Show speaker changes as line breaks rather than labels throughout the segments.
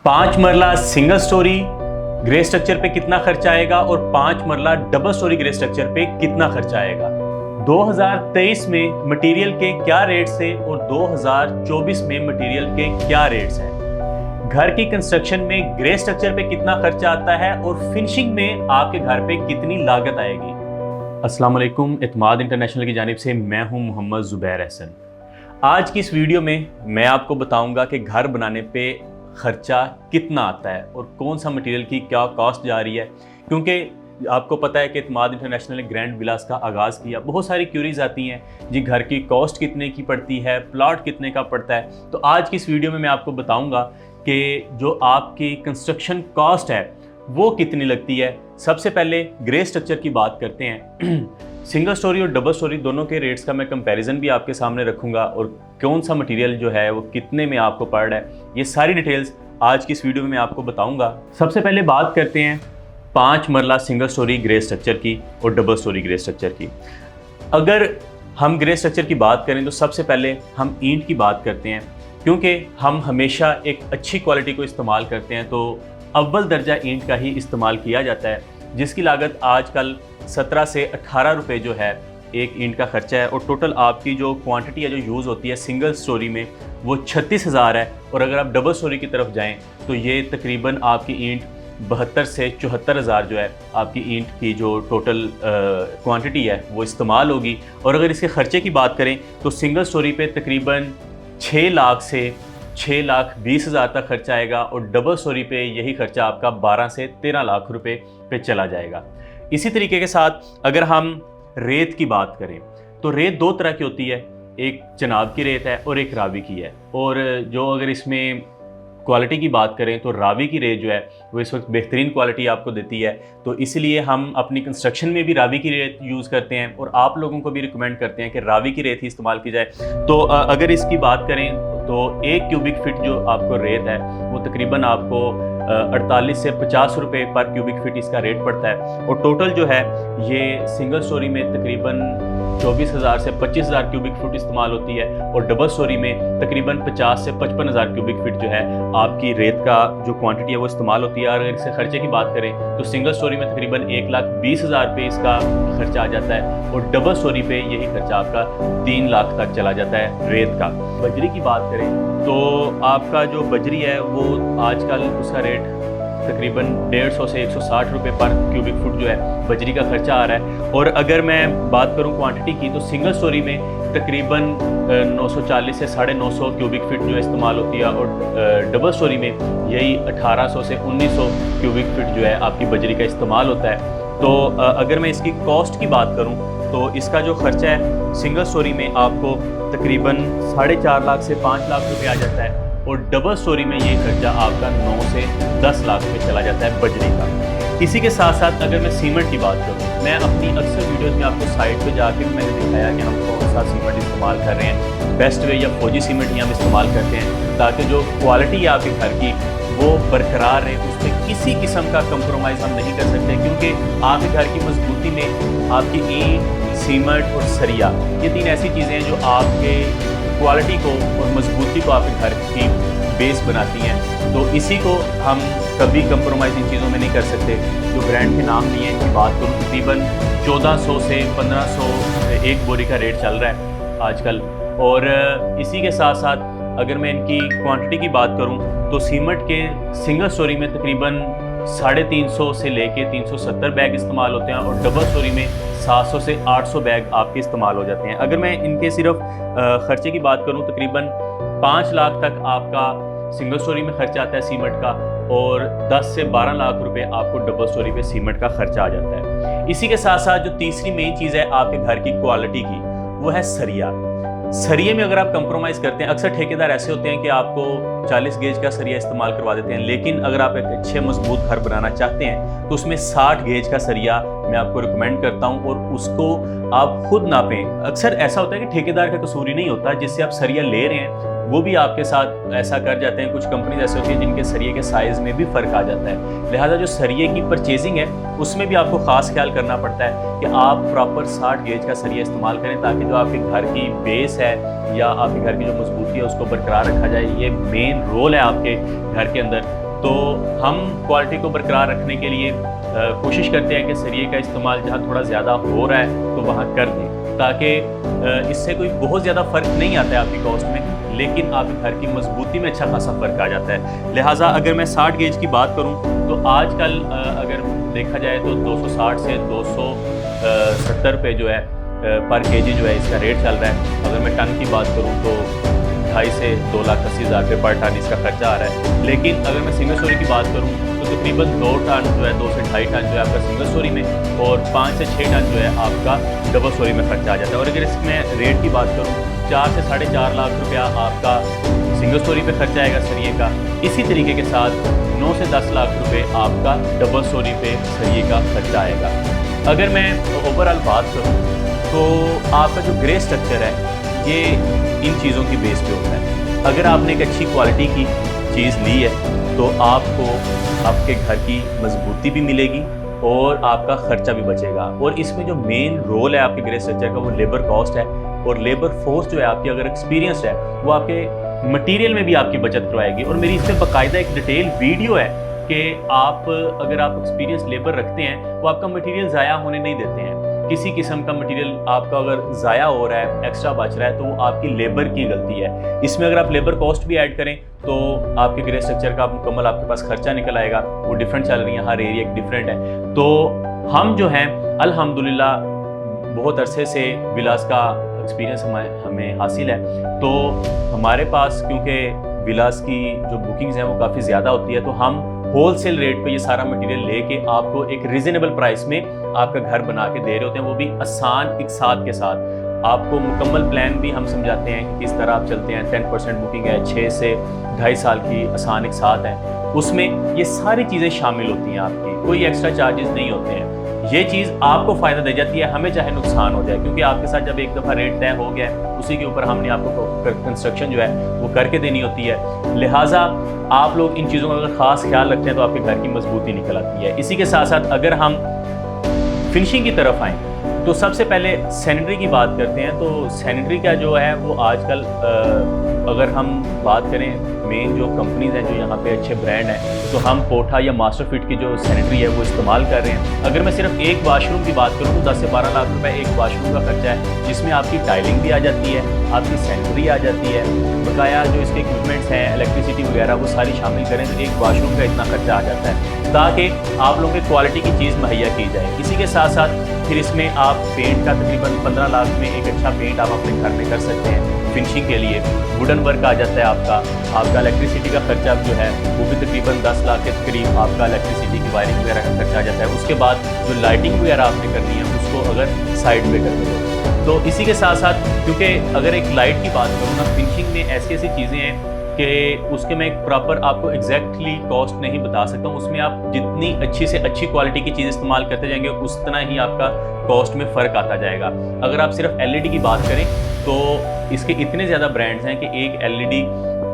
5 मरला single storey grey structure पे कितना खर्चा आएगा और 5 मरला डबल स्टोरी ग्रे स्ट्रक्चर पे कितना खर्चा आएगा। 2023 में मटेरियल के क्या रेट्स थे और 2024 में मटेरियल के क्या रेट्स हैं। घर की कंस्ट्रक्शन में ग्रे स्ट्रक्चर पे कितना खर्चा आता है और फिनिशिंग में आपके घर पे कितनी लागत आएगी। अस्सलाम वालेकुम, इत्माद इंटरनेशनल की जानिब से मैं हूं मोहम्मद ज़ुबैर अहसन। आज की इस वीडियो में मैं आपको बताऊंगा कि घर बनाने पे खर्चा कितना आता है और कौन सा मटेरियल की क्या कॉस्ट जा रही है, क्योंकि आपको पता है कि इत्माद इंटरनेशनल ने ग्रैंड विलास का आगाज़ किया। बहुत सारी क्यूरीज आती हैं जी, घर की कॉस्ट कितने की पड़ती है, प्लॉट कितने का पड़ता है। तो आज की इस वीडियो में मैं आपको बताऊंगा कि जो आपकी कंस्ट्रक्शन कॉस्ट है वो कितनी लगती है। सबसे पहले ग्रे स्ट्रक्चर की बात करते हैं। सिंगल स्टोरी और डबल स्टोरी दोनों के रेट्स का मैं कंपैरिजन भी आपके सामने रखूंगा और कौन सा मटेरियल जो है वो कितने में आपको पड़ रहा है, ये सारी डिटेल्स आज की इस वीडियो में मैं आपको बताऊंगा। सबसे पहले बात करते हैं 5 मरला सिंगल स्टोरी ग्रे स्ट्रक्चर की और डबल स्टोरी ग्रे स्ट्रक्चर की। अगर हम ग्रे स्ट्रक्चर की बात करें तो सबसे पहले हम ईंट की बात करते हैं, क्योंकि हम हमेशा एक अच्छी क्वालिटी को इस्तेमाल करते हैं तो अव्वल दर्जा ईंट का ही इस्तेमाल किया जाता है, जिसकी लागत आजकल 17 से 18 रुपये जो है एक ईंट का खर्चा है। और टोटल आपकी जो क्वांटिटी है जो यूज़ होती है सिंगल स्टोरी में वो 36,000 है। और अगर आप डबल स्टोरी की तरफ जाएं तो ये तकरीबन आपकी ईंट 72 से 74,000 जो है आपकी ईंट की जो टोटल क्वांटिटी है वो इस्तेमाल होगी। और अगर इसके ख़र्चे की बात करें तो सिंगल स्टोरी पे तकरीबन 6 लाख से 6,20,000 तक खर्चा आएगा और डबल स्टोरी पे यही खर्चा आपका 12 से 13 लाख रुपए पे चला जाएगा। इसी तरीके के साथ अगर हम रेत की बात करें तो रेत दो तरह की होती है, एक चनाब की रेत है और एक रावी की है। और जो अगर इसमें क्वालिटी की बात करें तो रावी की रेत जो है वो इस वक्त बेहतरीन क्वालिटी आपको देती है, तो इसलिए हम अपनी कंस्ट्रक्शन में भी रावी की रेत यूज़ करते हैं और आप लोगों को भी रिकमेंड करते हैं कि रावी की रेत ही इस्तेमाल की जाए। तो अगर इसकी बात करें तो 1 क्यूबिक फिट जो आपको रेत है वो तकरीबन आपको 48 से 50 रुपये पर क्यूबिक फिट इसका रेट पड़ता है। और टोटल जो है ये सिंगल स्टोरी में तकरीबन 24,000 से 25,000 क्यूबिक फुट इस्तेमाल होती है और डबल स्टोरी में तकरीबन 50 से 55,000 क्यूबिक फीट जो है आपकी रेत का जो क्वांटिटी है वो इस्तेमाल होती है। और अगर इसके खर्चे की बात करें तो सिंगल स्टोरी में तकरीबन 1,20,000 रुपये इसका खर्चा आ जाता है और डबल स्टोरी पे यही खर्चा आपका 3 लाख तक चला जाता है रेत का। बजरी की बात करें तो आपका जो बजरी है वो आजकल उसका रेट तकरीबन 150 से 160 रुपये पर क्यूबिक फुट जो है बजरी का खर्चा आ रहा है। और अगर मैं बात करूं क्वांटिटी की तो सिंगल स्टोरी में तकरीबन 940 से 950 क्यूबिक फीट जो इस्तेमाल होती है और डबल स्टोरी में यही 1800 से 1900 क्यूबिक फीट जो है आपकी बजरी का इस्तेमाल होता है। तो अगर मैं इसकी कॉस्ट की बात करूं तो इसका जो खर्चा है सिंगल स्टोरी में आपको तकरीबन 4.5 लाख से 5 लाख रुपये आ जाता है और डबल स्टोरी में ये खर्चा आपका 9 से 10 लाख में चला जाता है बजरी का। इसी के साथ साथ अगर मैं सीमेंट की बात करूँ, मैं अपनी अक्सर वीडियोस में आपको साइट पे जाके मैंने दिखाया कि हम कौन सा सीमेंट इस्तेमाल कर रहे हैं। बेस्ट वे या फौजी सीमेंट ही हम इस्तेमाल करते हैं ताकि जो क्वालिटी है आपके घर की वो बरकरार रहे, उसमें किसी किस्म का कंप्रोमाइज़ हम नहीं कर सकते, क्योंकि आपके घर की मजबूती में आपकी ईंट, सीमेंट और सरिया ये 3 ऐसी चीज़ें हैं जो आपके क्वालिटी को और मजबूती को आपके घर की बेस बनाती हैं। तो इसी को हम कभी कंप्रोमाइज़ इन चीज़ों में नहीं कर सकते। जो ब्रांड के नाम लिए इनकी बात करूँ तकरीबन 1400 से 1500 एक बोरी का रेट चल रहा है आजकल। और इसी के साथ साथ अगर मैं इनकी क्वांटिटी की बात करूं तो सीमेंट के सिंगल स्टोरी में तकरीबन 350 से लेके 370 बैग इस्तेमाल होते हैं और डबल स्टोरी में 700 से 800 बैग आपके इस्तेमाल हो जाते हैं। अगर मैं इनके सिर्फ खर्चे की बात करूं तकरीबन 5 लाख तक आपका सिंगल स्टोरी में खर्चा आता है सीमेंट का और 10 से 12 लाख रुपए आपको डबल स्टोरी पे सीमेंट का खर्चा आ जाता है। इसी के साथ साथ जो तीसरी मेन चीज़ है आपके घर की क्वालिटी की वो है सरिया। सरिये में अगर आप कंप्रोमाइज़ करते हैं, अक्सर ठेकेदार ऐसे होते हैं कि आपको 40 गेज का सरिया इस्तेमाल करवा देते हैं, लेकिन अगर आप एक अच्छे मजबूत घर बनाना चाहते हैं तो उसमें 60 गेज का सरिया मैं आपको रिकमेंड करता हूं और उसको आप खुद नापें। अक्सर ऐसा होता है कि ठेकेदार का कसूर ही नहीं होता, जिससे आप सरिया ले रहे हैं वो भी आपके साथ ऐसा कर जाते हैं। कुछ कंपनीज ऐसे होती हैं जिनके सरिये के साइज़ में भी फ़र्क आ जाता है, लिहाजा जो सरिये की परचेजिंग है उसमें भी आपको ख़ास ख्याल करना पड़ता है कि आप प्रॉपर 60 गेज का सरिया इस्तेमाल करें ताकि जो आपके घर की बेस है या आपके घर की जो मजबूती है उसको बरकरार रखा जाए। ये मेन रोल है आपके घर के अंदर। तो हम क्वालिटी को बरकरार रखने के लिए कोशिश करते हैं कि सरिये का इस्तेमाल जहाँ थोड़ा ज़्यादा हो रहा है तो वहाँ कर दें, ताकि इससे कोई बहुत ज़्यादा फ़र्क नहीं आता है आपकी कॉस्ट में, लेकिन आपके घर की मजबूती में अच्छा खासा फ़र्क आ जाता है। लिहाजा अगर मैं 60 गेज की बात करूँ तो आजकल अगर देखा जाए तो 260 से 270 रुपये जो है पर केजी जो है इसका रेट चल रहा है। अगर मैं टन की बात करूँ तो 2.5 से 2,80,000 रुपये पर टन इसका खर्चा आ रहा है। लेकिन अगर मैं सिंगल स्टोरी की बात करूँ तो तकरीबन 2 टन जो है 2 से 2.5 टन जो है आपका सिंगल स्टोरी में, और 5 से 6 टन जो है आपका डबल स्टोरी में खर्चा आ जाता है। और अगर इसमें रेट की बात करूँ 4 से 4.5 लाख रुपया आपका सिंगल स्टोरी पे खर्चा आएगा सरिये का। इसी तरीके के साथ 9 से 10 लाख रुपए आपका डबल स्टोरी पे सरिये का खर्चा आएगा। अगर मैं ओवरऑल बात करूँ तो आपका जो ग्रे स्ट्रक्चर है ये इन चीज़ों की बेस पे होता है। अगर आपने एक अच्छी क्वालिटी की चीज़ ली है तो आपको आपके घर की मजबूती भी मिलेगी और आपका खर्चा भी बचेगा। और इसमें जो मेन रोल है आपके ग्रे स्ट्रक्चर का वो लेबर कॉस्ट है, और लेबर फोर्स जो है आपकी अगर एक्सपीरियंस है वो आपके मटेरियल में भी आपकी बचत करवाएगी। और मेरी इसमें बाकायदा एक डिटेल वीडियो है कि आप अगर आप एक्सपीरियंस लेबर रखते हैं वो आपका मटेरियल ज़ाया होने नहीं देते हैं। किसी किस्म का मटेरियल आपका अगर ज़ाया हो रहा है, एक्स्ट्रा बच रहा है, तो वो आपकी लेबर की गलती है। इसमें अगर आप लेबर कॉस्ट भी ऐड करें तो आपके ग्रे स्ट्रक्चर का मुकम्मल आपके पास खर्चा निकल आएगा। वो डिफरेंट चल रही है, हर एरिया एक डिफरेंट है। तो हम जो हैं अल्हम्दुलिल्लाह बहुत अरसे से विलास का एक्सपीरियंस हमें हासिल है। तो हमारे पास क्योंकि विलास की जो बुकिंग्स हैं वो काफ़ी ज़्यादा होती है, तो हम होलसेल रेट पे ये सारा मटेरियल लेके आपको एक रीजनेबल प्राइस में आपका घर बना के दे रहे होते हैं, वो भी आसान इकसात के साथ। आपको मुकम्मल प्लान भी हम समझाते हैं कि किस तरह आप चलते हैं। 10% बुकिंग है, 6 से 2.5 साल की आसान इकसात है, उसमें ये सारी चीज़ें शामिल होती हैं आपकी, कोई एक्स्ट्रा चार्जेस नहीं होते हैं। ये चीज़ आपको फ़ायदा दे जाती है, हमें चाहे नुकसान हो जाए, क्योंकि आपके साथ जब एक दफ़ा रेट तय हो गया है उसी के ऊपर हमने आपको कंस्ट्रक्शन जो है वो करके देनी होती है। लिहाजा आप लोग इन चीज़ों का अगर ख़ास ख्याल रखते हैं तो आपके घर की मजबूती निकल आती है। इसी के साथ साथ अगर हम फिनिशिंग की तरफ आएँ तो सबसे पहले सैनिटरी की बात करते हैं। तो सैनिटरी का जो है वो आजकल अगर हम बात करें मेन जो कंपनीज़ हैं जो यहाँ पे अच्छे ब्रांड हैं, तो हम पोठा या मास्टरफिट की जो सैनिटरी है वो इस्तेमाल कर रहे हैं। अगर मैं सिर्फ एक वाशरूम की बात करूँ तो 10 से 12 लाख रुपए एक वाशरूम का खर्चा है, जिसमें आपकी टाइलिंग भी आ जाती है, आपकी सैनिटरी आ जाती है, बकाया जो इसके इक्विपमेंट्स हैं, इलेक्ट्रिसिटी वगैरह वो सारी शामिल करें तो एक वाशरूम का इतना खर्चा आ जाता है, ताकि आप लोगों की क्वालिटी की चीज़ मुहैया की जाए। इसी के साथ साथ फिर इसमें आप पेंट का तकरीबन 15 लाख में एक अच्छा पेंट आप अपने घर में कर सकते हैं। फिनिशिंग के लिए वुडन वर्क आ जाता है आपका इलेक्ट्रिसिटी का खर्चा जो है वो भी तकरीबन 10 लाख के करीब आपका इलेक्ट्रिसिटी की वायरिंग वगैरह का खर्चा आ जाता है। उसके बाद जो लाइटिंग वगैरह आपने करनी है उसको अगर साइड पे कर दो तो इसी के साथ साथ, क्योंकि अगर एक लाइट की बात करूँ ना, फिनिशिंग में ऐसी ऐसी चीज़ें हैं कि उसके मैं एक प्रॉपर आपको एग्जैक्टली कॉस्ट नहीं बता सकता हूँ। उसमें आप जितनी अच्छी से अच्छी क्वालिटी की चीज़ इस्तेमाल करते जाएंगे उतना ही आपका कॉस्ट में फ़र्क आता जाएगा। अगर आप सिर्फ एलईडी की बात करें तो इसके इतने ज़्यादा ब्रांड्स हैं कि एक एलईडी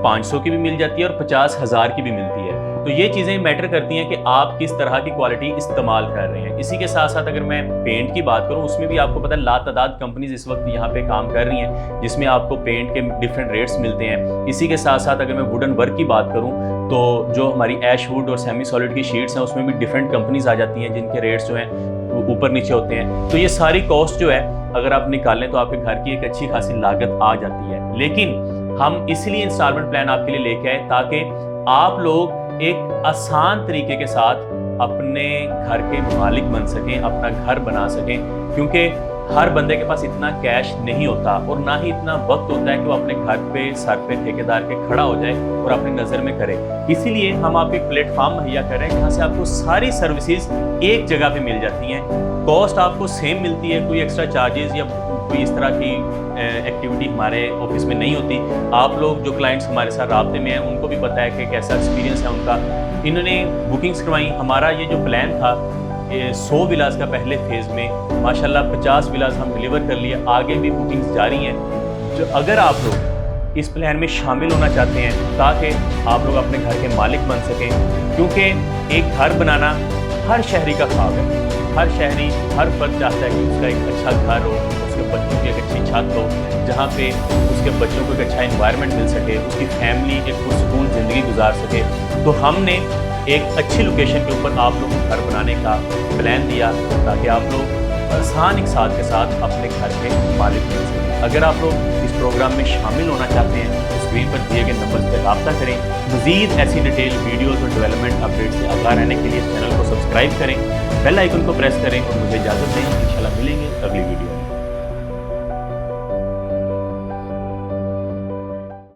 500 की भी मिल जाती है और 50,000 की भी मिलती है। तो ये चीज़ें मैटर करती हैं कि आप किस तरह की क्वालिटी इस्तेमाल कर रहे हैं। इसी के साथ साथ अगर मैं पेंट की बात करूं, उसमें भी आपको पता है लातादाद कंपनीज इस वक्त यहाँ पे काम कर रही हैं, जिसमें आपको पेंट के डिफरेंट रेट्स मिलते हैं। इसी के साथ साथ अगर मैं वुडन वर्क की बात करूं तो जो हमारी ऐश वुड और सेमी सॉलिड की शीट्स हैं उसमें भी डिफरेंट कंपनीज आ जाती हैं जिनके रेट्स जो हैं ऊपर नीचे होते हैं। तो ये सारी कॉस्ट जो है अगर आप निकालें तो आपके घर की एक अच्छी खासी लागत आ जाती है। लेकिन हम इसलिए इंस्टॉलमेंट प्लान आपके लिए लेके आए ताकि आप लोग एक आसान तरीके के साथ अपने घर के मालिक बन सकें, अपना घर बना सकें, क्योंकि हर बंदे के पास इतना कैश नहीं होता और ना ही इतना वक्त होता है कि वो अपने घर पे सर पे ठेकेदार के खड़ा हो जाए और अपनी नज़र में करे। इसीलिए हम आपको एक प्लेटफॉर्म मुहैया कर रहे हैं जहाँ से आपको सारी सर्विसेज एक जगह पे मिल जाती हैं। कॉस्ट आपको सेम मिलती है, कोई एक्स्ट्रा चार्जेस या कोई इस तरह की एक्टिविटी हमारे ऑफिस में नहीं होती। आप लोग जो क्लाइंट्स हमारे साथ राब्ते में हैं उनको भी पता है कि कैसा एक्सपीरियंस है उनका। इन्होंने बुकिंग्स करवाई। हमारा ये जो प्लान था 100 विलास का पहले फेज़ में माशाल्लाह 50 विलास हम डिलीवर कर लिए, आगे भी बुकिंग्स जारी हैं। जो अगर आप लोग इस प्लान में शामिल होना चाहते हैं ताकि आप लोग अपने घर के मालिक बन सकें, क्योंकि एक घर बनाना हर शहरी का ख्वाब है। हर शहरी, हर फर्द चाहता है कि उसका एक अच्छा घर हो, उसके बच्चों की एक अच्छी छत हो, जहाँ पे उसके बच्चों को एक अच्छा एनवायरनमेंट मिल सके, उसकी फैमिली एक पुरसुकून ज़िंदगी गुजार सके। तो हमने एक अच्छी लोकेशन के ऊपर आप लोगों को घर बनाने का प्लान दिया, ताकि आप लोग आसान एक साथ के साथ अपने घर के मालिक बन सकें। अगर आप लोग इस प्रोग्राम में शामिल होना चाहते हैं तो स्क्रीन पर दिए गए नंबर्स पर रब्ता करें। मज़ीद ऐसी डिटेल वीडियोज़ और डेवलपमेंट अपडेट से आगाह रहने के लिए इस चैनल को सब्सक्राइब करें, बेल आइकन को प्रेस करें और मुझे इजाज़त दें। इंशाल्लाह मिलेंगे अगली वीडियो में।